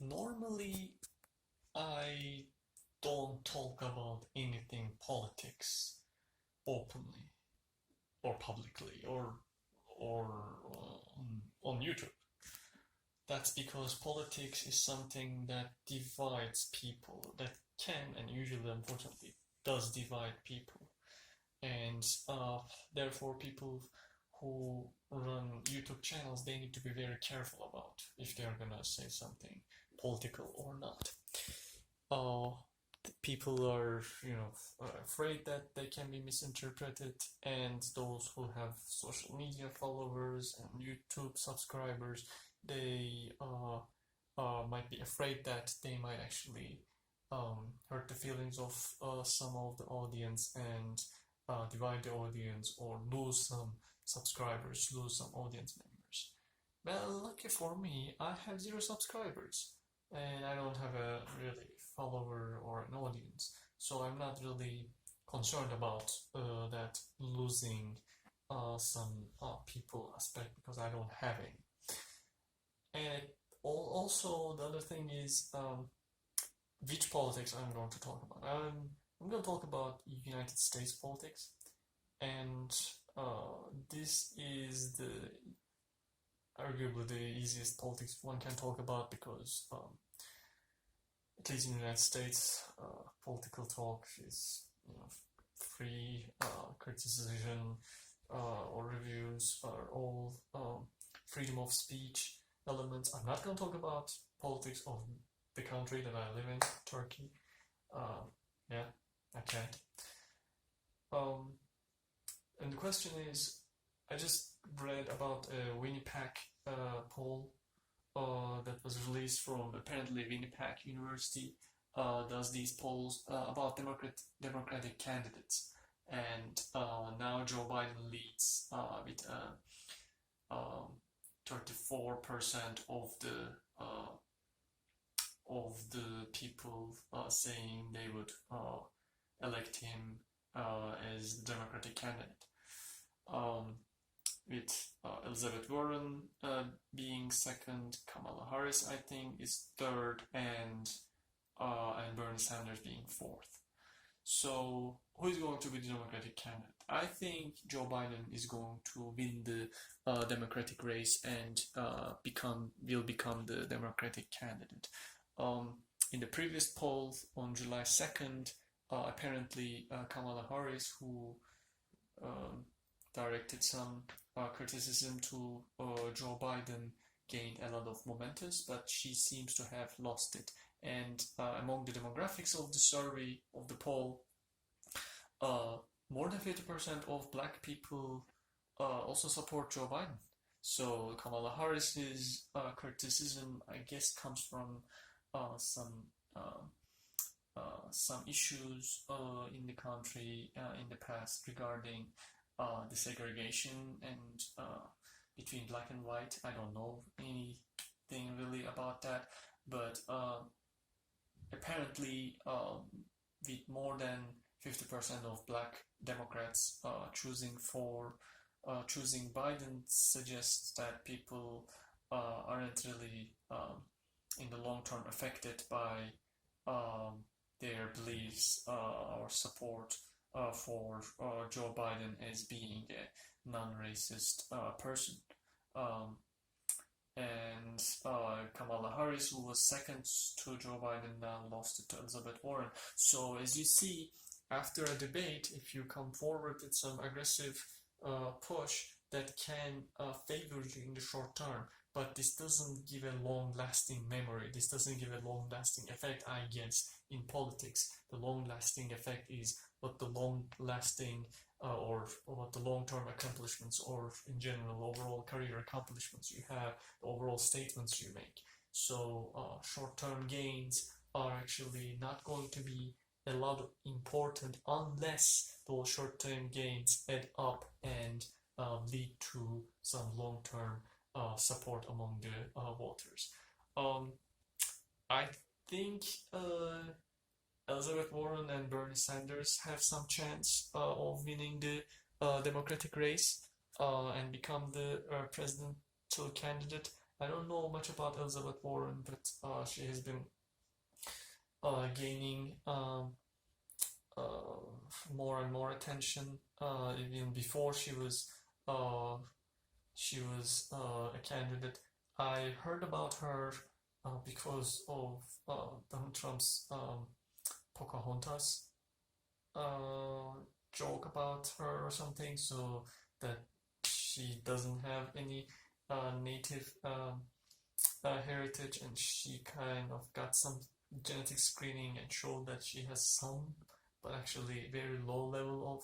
Normally, I don't talk about anything politics openly or publicly or on YouTube. That's because politics is something that divides people, that can and usually, unfortunately, does divide people. And therefore, people who run YouTube channels, they need to be very careful about if they're gonna say something political or not. Uh, People are, afraid that they can be misinterpreted, and those who have social media followers and YouTube subscribers, they might be afraid that they might actually hurt the feelings of some of the audience and divide the audience or lose some subscribers, lose some audience members. Well, lucky for me, I have 0 subscribers and I don't have a really follower or an audience, so I'm not really concerned about that losing some people aspect because I don't have any. And also the other thing is which politics I'm going to talk about. I'm going to talk about United States politics, and this is arguably the easiest politics one can talk about because at least in the United States, political talk is free. Criticism or reviews are all freedom of speech elements. I'm not going to talk about politics of the country that I live in, Turkey. Yeah, I can't. And the question is, I just read about a Winnipeg poll that was released from apparently Winnipeg University. Does these polls about Democratic candidates, and now Joe Biden leads with 34% of the people saying they would elect him as the Democratic candidate. With Elizabeth Warren being second, Kamala Harris I think is third, and Bernie Sanders being fourth. So who is going to be the Democratic candidate? I think Joe Biden is going to win the Democratic race and will become the Democratic candidate. In the previous poll on July 2nd, apparently Kamala Harris, who directed some criticism to Joe Biden, gained a lot of momentum, but she seems to have lost it. And among the demographics of the survey, of the poll, more than 50% of black people also support Joe Biden. So Kamala Harris's criticism, I guess, comes from some issues in the country in the past regarding the segregation and between black and white. I don't know anything really about that, but apparently with more than 50% of black Democrats choosing Biden suggests that people aren't really in the long term affected by their beliefs or support for Joe Biden as being a non-racist person. And Kamala Harris, who was second to Joe Biden, now lost it to Elizabeth Warren. So as you see, after a debate, if you come forward with some aggressive push, that can favor you in the short term, but this doesn't give a long-lasting memory. This doesn't give a long-lasting effect, I guess, in politics. The long-lasting effect is what the long-lasting or what the long-term accomplishments, or in general overall career accomplishments you have, the overall statements you make. So short-term gains are actually not going to be a lot important unless those short-term gains add up and lead to some long-term support among the voters. I think Elizabeth Warren and Bernie Sanders have some chance of winning the Democratic race and become the presidential candidate. I don't know much about Elizabeth Warren, but she has been gaining uh, more and more attention. Even before uh, she was a candidate. I heard about her because of Donald Trump's Pocahontas uh, joke about her or something, so that she doesn't have any native heritage, and she kind of got some genetic screening and showed that she has some, but actually very low level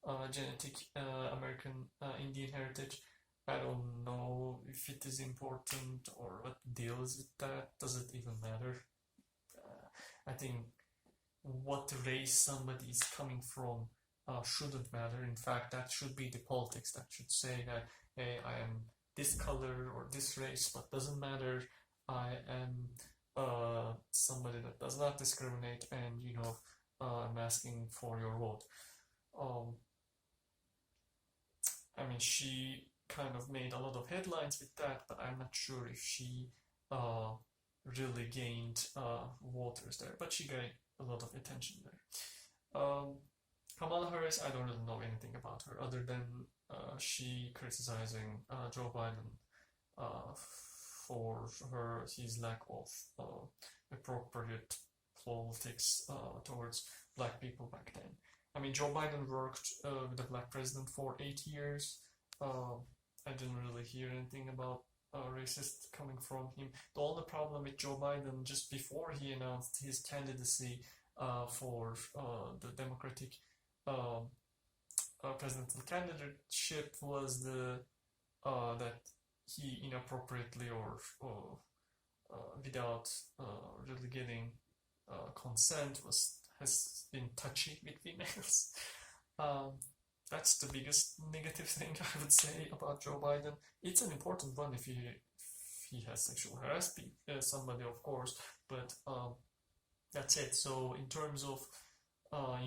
of genetic American Indian heritage. I don't know if it is important or what deals with that. Does it even matter? I think what race somebody is coming from shouldn't matter. In fact, that should be the politics that should say that, hey, I am this color or this race, but doesn't matter. I am somebody that does not discriminate, and I'm asking for your vote. Um, I mean, she kind of made a lot of headlines with that, but I'm not sure if she uh, really gained voters there. But she got a lot of attention there. Kamala Harris, I don't really know anything about her other than she criticizing Joe Biden uh, for his lack of appropriate politics towards black people back then. I mean, Joe Biden worked with the black president for 8 years. I didn't really hear anything about racist coming from him. The only problem with Joe Biden, just before he announced his candidacy for the Democratic presidential candidateship, was that he inappropriately or without really getting consent has been touchy with females. Um, that's the biggest negative thing I would say about Joe Biden. It's an important one if he has sexual harassed somebody, of course, but that's it. So in terms of a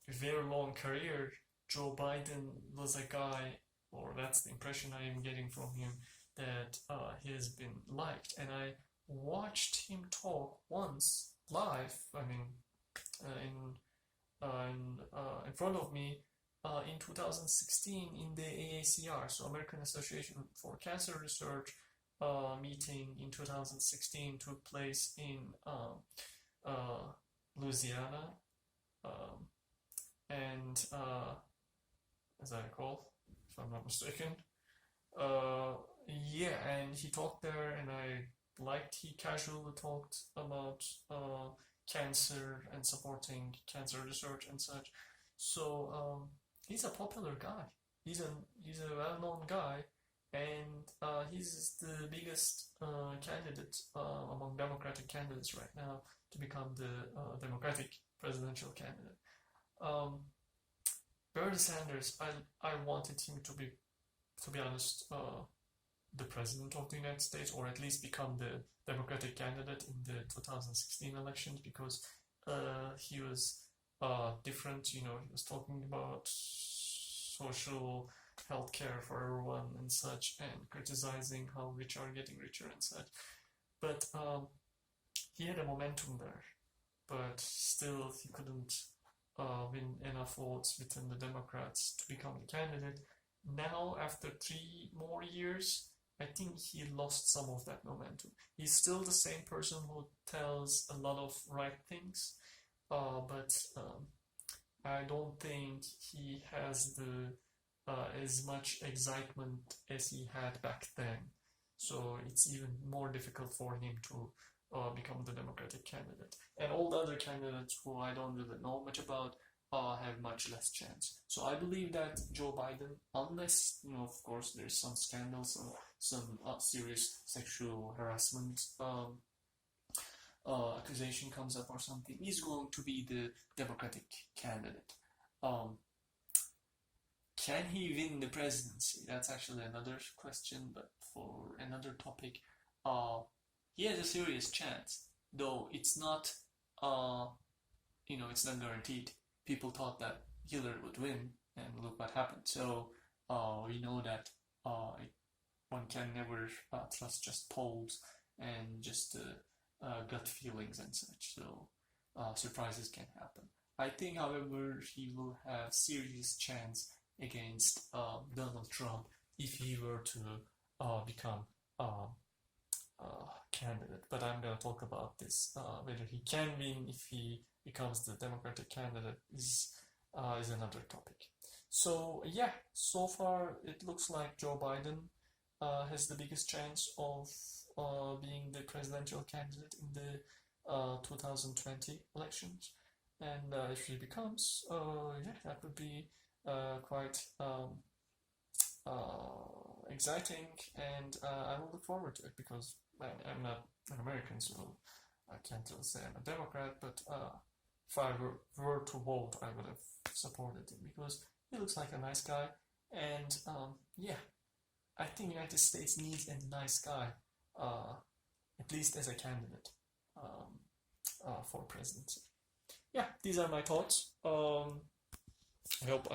very long career, Joe Biden was a guy, or that's the impression I am getting from him, that he has been liked. And I watched him talk once live. I mean, in front of me in 2016 in the AACR, so American Association for Cancer Research meeting in 2016 took place in Louisiana, and as I recall, if I'm not mistaken, yeah, and he talked there, and I liked he casually talked about cancer and supporting cancer research and such. So he's a popular guy. He's a well-known guy, and he's the biggest candidate among Democratic candidates right now to become the Democratic presidential candidate. Bernie Sanders, I wanted him to be honest, the president of the United States, or at least become the Democratic candidate in the 2016 elections, because he was different. He was talking about social health care for everyone and such, and criticizing how rich are getting richer and such. But he had a momentum there, but still he couldn't win enough votes within the Democrats to become the candidate. Now, after 3 more years, I think he lost some of that momentum. He's still the same person who tells a lot of right things, but I don't think he has the as much excitement as he had back then. So it's even more difficult for him to become the Democratic candidate. And all the other candidates who I don't really know much about have much less chance. So I believe that Joe Biden, unless, of course, there's some scandals or some serious sexual harassment accusation comes up or something, is going to be the Democratic candidate. Can he win the presidency? That's actually another question, but for another topic. He has a serious chance, though it's not, it's not guaranteed. People thought that Hillary would win, and look what happened. So we know that one can never trust just polls and just gut feelings and such. So surprises can happen. I think, however, he will have serious chance against Donald Trump if he were to become candidate. But I'm gonna talk about this. Whether he can win if he becomes the Democratic candidate is another topic. So yeah, so far it looks like Joe Biden has the biggest chance of being the presidential candidate in the 2020 elections. And if he becomes, yeah, that would be quite exciting, and I will look forward to it because I'm not an American, so I can't really say I'm a Democrat, but if I were to vote, I would have supported him because he looks like a nice guy, and yeah, I think United States needs a nice guy, at least as a candidate for presidency. Yeah, these are my thoughts. I hope